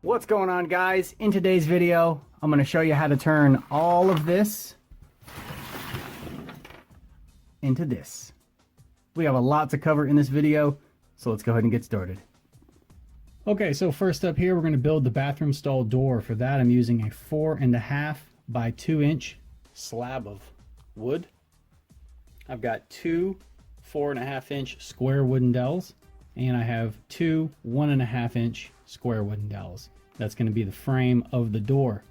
What's going on, guys? In today's video, I'm going to show you how to turn all of this into this. We have a lot to cover in this video, so let's go ahead and get started. Okay, so first up here, we're going to build the bathroom stall door. For that, I'm using a 4.5 by 2 inch slab of wood. I've got two 4.5 inch square wooden dowels, and I have two 1.5 inch square wooden dowels. That's going to be the frame of the door.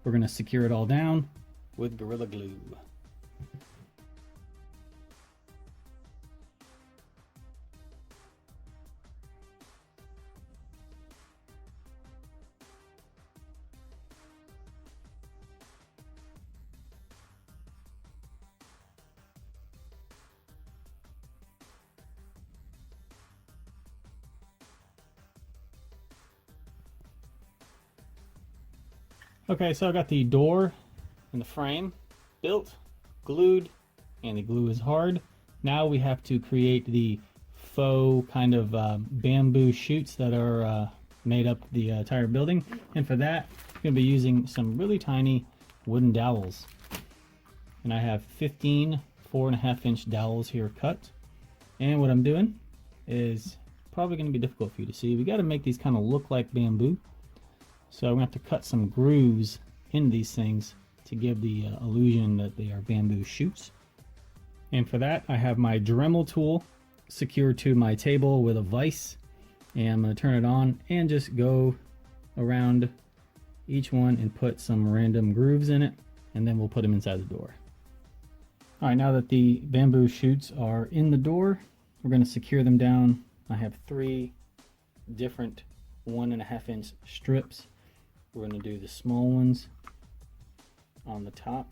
We're going to secure it all down with Gorilla Glue. Okay, so I got the door and the frame built, glued, and the glue is hard. Now we have to create the faux kind of bamboo shoots that are made up the entire building. And for that, I'm going to be using some really tiny wooden dowels. And I have 15 4.5 inch dowels here cut. And what I'm doing is probably going to be difficult for you to see. We got to make these kind of look like bamboo. So I'm going to have to cut some grooves in these things to give the illusion that they are bamboo shoots. And for that, I have my Dremel tool secured to my table with a vise. And I'm going to turn it on and just go around each one and put some random grooves in it. And then we'll put them inside the door. All right, now that the bamboo shoots are in the door, we're going to secure them down. I have 3 different 1.5 inch strips. We're going to do the small ones on the top.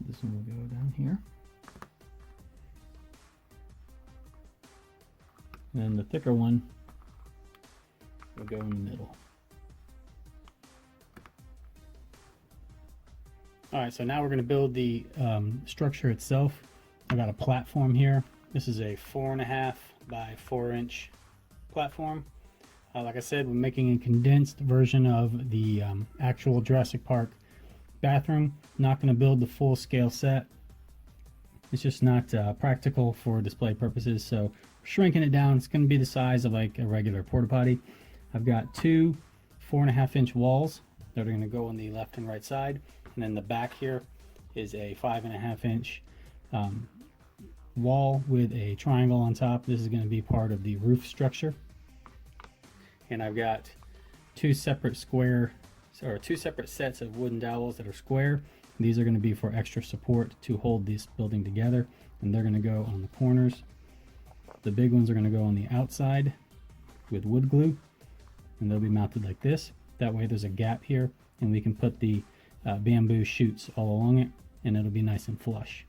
This one will go down here. And then the thicker one will go in the middle. Alright, so now we're going to build the structure itself. I got a platform here. This is a 4.5 by 4 inch platform. Like I said, we're making a condensed version of the actual Jurassic Park bathroom. Not going to build the full scale set. It's just not practical for display purposes, so shrinking it down. It's going to be the size of like a regular porta potty. I've got 2 4.5 inch walls that are going to go on the left and right side, and then the back here is a 5.5 inch wall with a triangle on top. This is going to be part of the roof structure. And I've got 2 separate sets of wooden dowels that are square. These are going to be for extra support to hold this building together, and they're going to go on the corners. The big ones are going to go on the outside with wood glue, and they'll be mounted like this. That way there's a gap here, and we can put the bamboo shoots all along it, and it'll be nice and flush.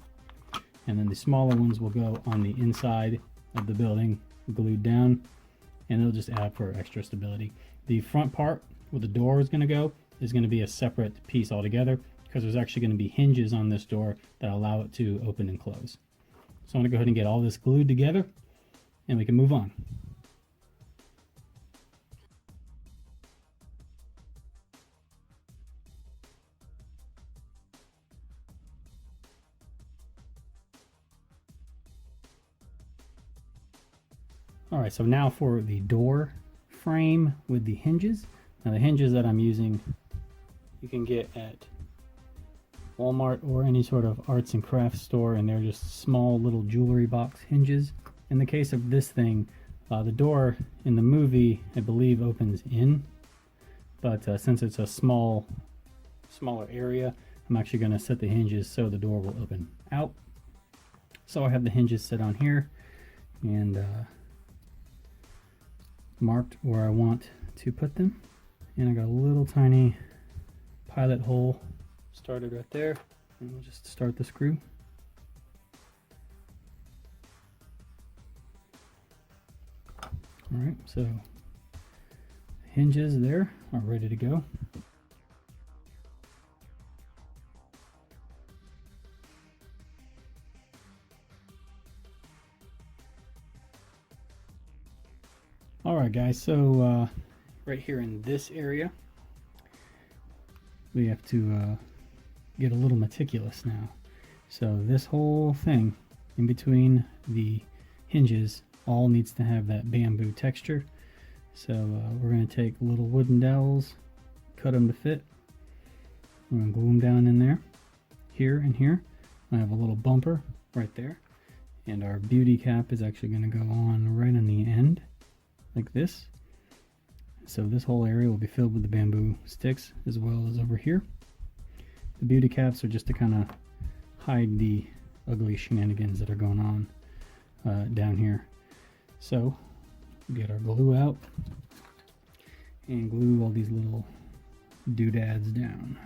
And then the smaller ones will go on the inside of the building, glued down, and it'll just add for extra stability. The front part where the door is going to go is going to be a separate piece altogether, because there's actually going to be hinges on this door that allow it to open and close. So I'm going to go ahead and get all this glued together, and we can move on. All right, so now for the door frame with the hinges. Now the hinges that I'm using, you can get at Walmart or any sort of arts and crafts store, and they're just small little jewelry box hinges. In the case of this thing, the door in the movie, I believe, opens in, but since it's a smaller area, I'm actually going to set the hinges so the door will open out. So I have the hinges set on here, and marked where I want to put them, and I got a little tiny pilot hole started right there, and we'll just start the screw. All right, so hinges there are ready to go. Alright guys, so right here in this area, we have to get a little meticulous now. So this whole thing in between the hinges all needs to have that bamboo texture. So we're going to take little wooden dowels, cut them to fit. We're going to glue them down in there, here and here. I have a little bumper right there, and our beauty cap is actually going to go on right on the end like this. So this whole area will be filled with the bamboo sticks, as well as over here. The beauty caps are just to kind of hide the ugly shenanigans that are going on down here. So get our glue out and glue all these little doodads down.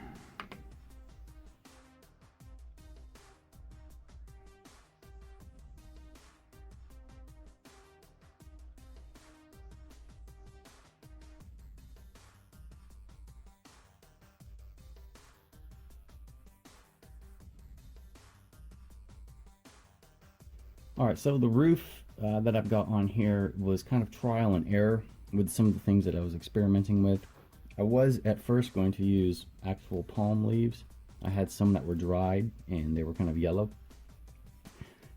Alright, so the roof that I've got on here was kind of trial and error with some of the things that I was experimenting with. I was at first going to use actual palm leaves. I had some that were dried and they were kind of yellow.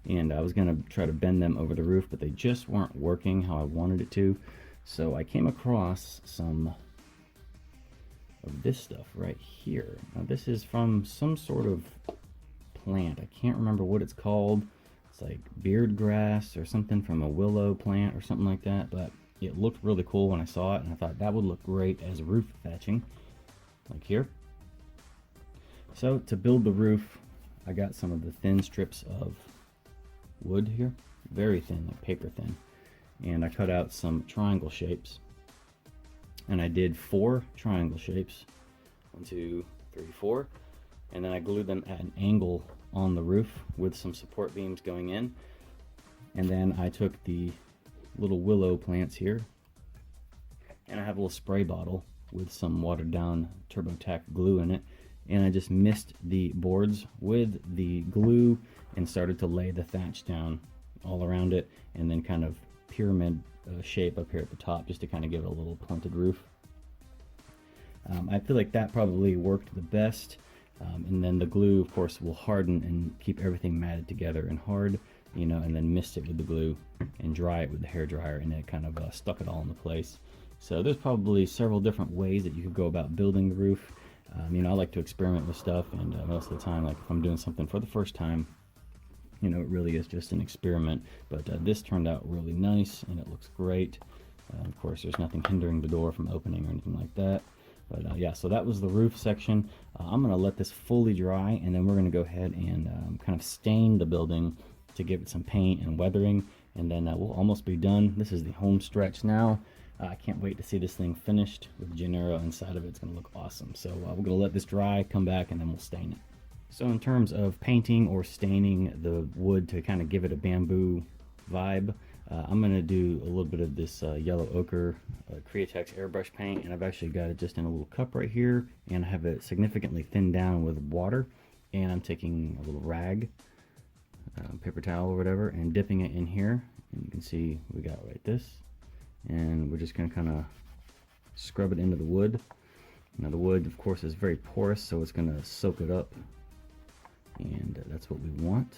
And I was going to try to bend them over the roof, but they just weren't working how I wanted it to. So I came across some of this stuff right here. Now this is from some sort of plant. I can't remember what it's called. It's like beard grass or something from a willow plant or something like that, but it looked really cool when I saw it, and I thought that would look great as roof thatching, like here. So to build the roof, I got some of the thin strips of wood here, very thin, like paper thin, and I cut out some triangle shapes, and I did 4 triangle shapes, 1, 2, 3, 4, and then I glued them at an angle on the roof with some support beams going in. And then I took the little willow plants here, and I have a little spray bottle with some watered down TurboTac glue in it, and I just mixed the boards with the glue and started to lay the thatch down all around it, and then kind of pyramid shape up here at the top, just to kind of give it a little pointed roof. I feel like that probably worked the best. And then the glue, of course, will harden and keep everything matted together and hard, you know, and then mist it with the glue and dry it with the hair dryer, and it kind of stuck it all into place. So there's probably several different ways that you could go about building the roof. You know, I like to experiment with stuff, and most of the time, like if I'm doing something for the first time, you know, it really is just an experiment. But this turned out really nice, and it looks great. Of course, there's nothing hindering the door from opening or anything like that. But yeah, so that was the roof section. I'm going to let this fully dry, and then we're going to go ahead and kind of stain the building to give it some paint and weathering, and then we'll almost be done. This is the home stretch now. I can't wait to see this thing finished with Gennaro inside of it. It's going to look awesome. So we're going to let this dry, come back, and then we'll stain it. So in terms of painting or staining the wood to kind of give it a bamboo vibe, I'm going to do a little bit of this yellow ochre Createx airbrush paint, and I've actually got it just in a little cup right here, and I have it significantly thinned down with water, and I'm taking a little rag, paper towel or whatever, and dipping it in here, and you can see we got right this, and we're just going to kind of scrub it into the wood. Now the wood, of course, is very porous, so it's going to soak it up, and that's what we want.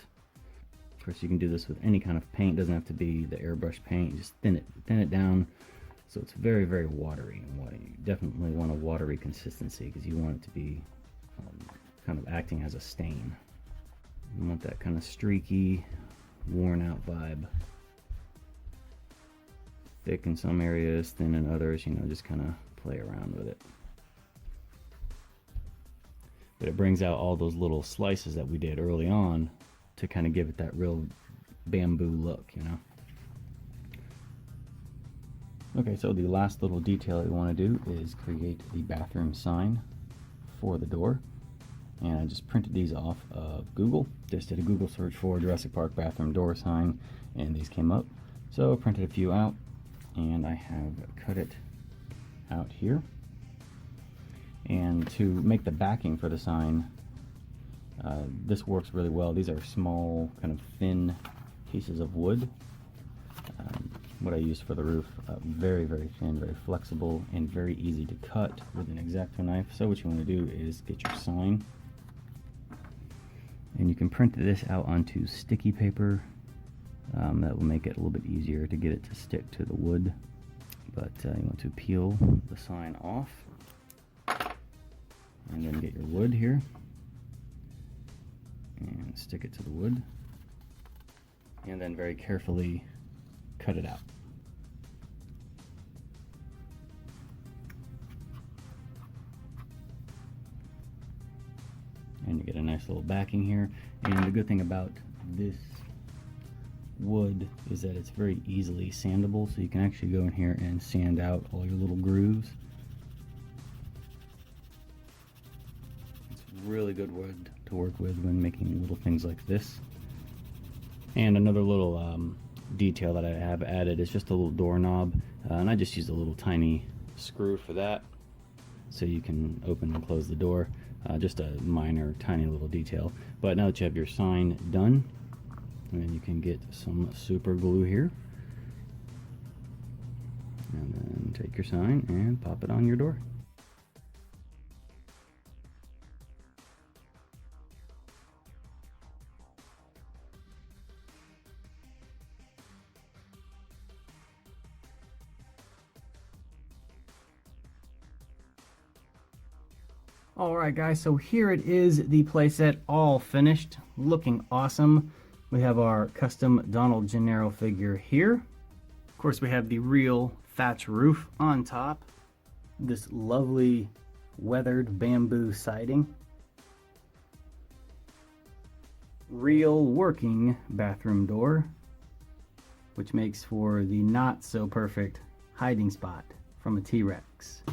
Of course, you can do this with any kind of paint. It doesn't have to be the airbrush paint. You just thin it down so it's very, very watery. And you definitely want a watery consistency because you want it to be kind of acting as a stain. You want that kind of streaky, worn out vibe. Thick in some areas, thin in others, you know, just kind of play around with it. But it brings out all those little slices that we did early on to kind of give it that real bamboo look, you know. Okay, so the last little detail we want to do is create the bathroom sign for the door. And I just printed these off of Google. Just did a Google search for Jurassic Park bathroom door sign, and these came up. So I printed a few out, and I have cut it out here. And to make the backing for the sign, this works really well. These are small, kind of thin pieces of wood. what I used for the roof. Very, very thin, very flexible, and very easy to cut with an X-Acto knife. So what you want to do is get your sign, and you can print this out onto sticky paper. That will make it a little bit easier to get it to stick to the wood. But you want to peel the sign off, and then get your wood here and stick it to the wood, and then very carefully cut it out. And you get a nice little backing here. And the good thing about this wood is that it's very easily sandable, so you can actually go in here and sand out all your little grooves. It's really good wood to work with when making little things like this. And another little detail that I have added is just a little doorknob, and I just use a little tiny screw for that, so you can open and close the door. Just a minor, tiny little detail. But now that you have your sign done, and then you can get some super glue here, and then take your sign and pop it on your door. Alright guys, so here it is, the playset all finished, looking awesome. We have our custom Donald Gennaro figure here. Of course, we have the real thatch roof on top. This lovely weathered bamboo siding. Real working bathroom door, which makes for the not so perfect hiding spot from a T-Rex.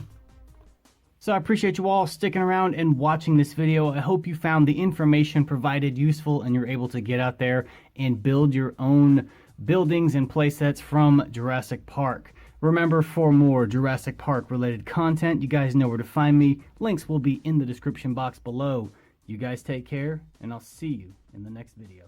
So I appreciate you all sticking around and watching this video. I hope you found the information provided useful and you're able to get out there and build your own buildings and playsets from Jurassic Park. Remember, for more Jurassic Park related content, you guys know where to find me. Links will be in the description box below. You guys take care, and I'll see you in the next video.